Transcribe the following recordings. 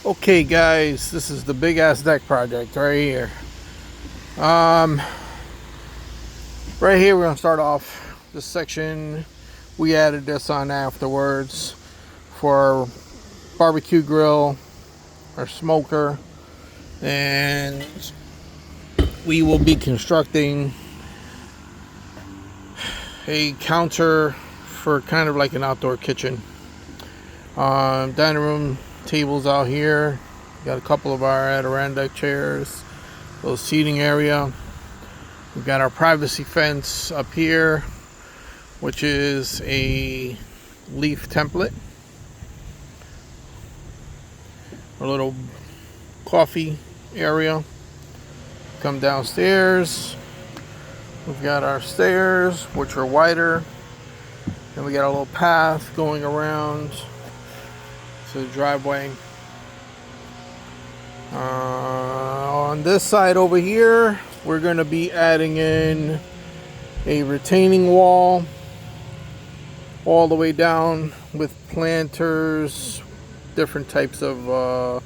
Okay guys, this is the big ass deck project right here. Right here we're gonna start off this section. We added this on afterwards for our barbecue grill, our smoker, and we will be constructing a counter for kind of like an outdoor kitchen. Dining room tables out here. Got a couple of our Adirondack chairs, little seating area. We've got our privacy fence up here, which is a leaf template. A little coffee area. Come downstairs. We've got our stairs, which are wider. And we got a little path going around to the driveway. On this side over here, we're going to be adding in a retaining wall all the way down with planters, different types of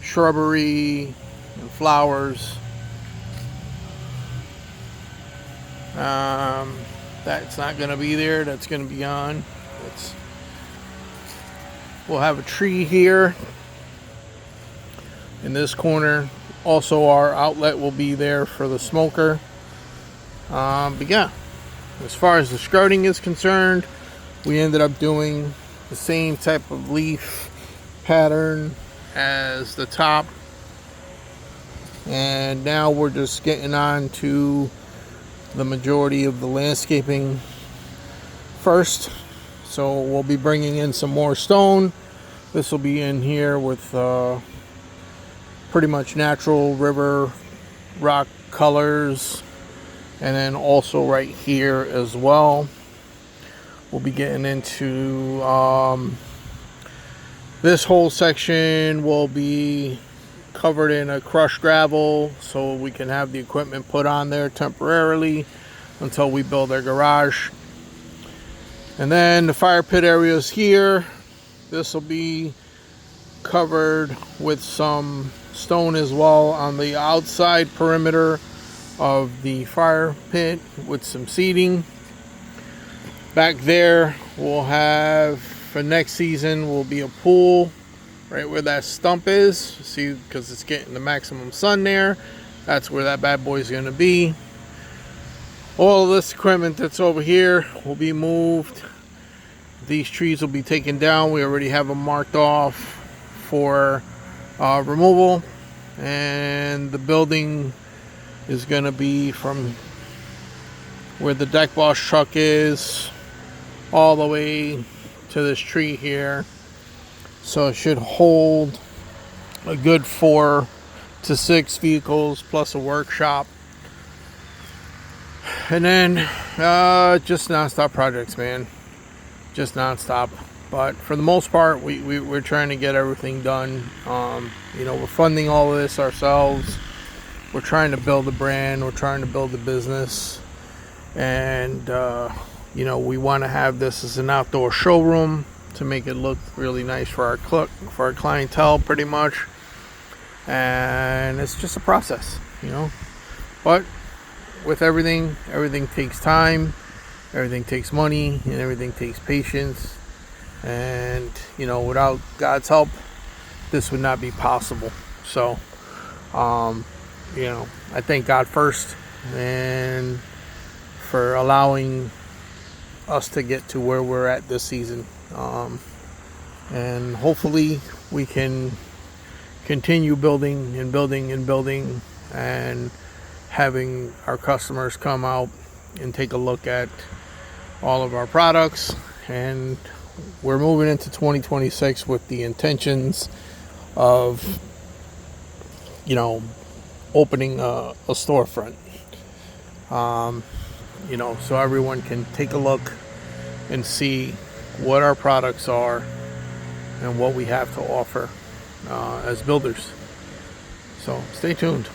shrubbery and flowers. That's not going to be there. That's going to be on. We'll have a tree here in this corner. Also, our outlet will be there for the smoker. But yeah, as far as the skirting is concerned, we ended up doing the same type of leaf pattern as the top. And now we're just getting on to the majority of the landscaping first. So we'll be bringing in some more stone. This will be in here with pretty much natural river rock colors. And then also right here as well, we'll be getting into this whole section will be covered in a crushed gravel, so we can have the equipment put on there temporarily until we build our garage. And then the fire pit area is here. This will be covered with some stone as well on the outside perimeter of the fire pit with some seating. Back there we'll have, for next season, will be a pool right where that stump is. See, because it's getting the maximum sun there. That's where that bad boy is going to be. All of this equipment that's over here will be moved. These trees will be taken down. We already have them marked off for removal. And the building is going to be from where the Deck Boss truck is all the way to this tree here. So it should hold a good 4 to 6 vehicles plus a workshop. And then just non-stop projects, man. Just non-stop. But for the most part, we're trying to get everything done. We're funding all of this ourselves. We're trying to build a brand. We're trying to build a business. And, we want to have this as an outdoor showroom to make it look really nice for our clientele, pretty much. And it's just a process, But with everything takes time, everything takes money, and everything takes patience. And without God's help, this would not be possible. So I thank God first, and for allowing us to get to where we're at this season. And hopefully we can continue building and building and building, and having our customers come out and take a look at all of our products. And we're moving into 2026 with the intentions of opening a storefront, so everyone can take a look and see what our products are and what we have to offer as builders. So stay tuned.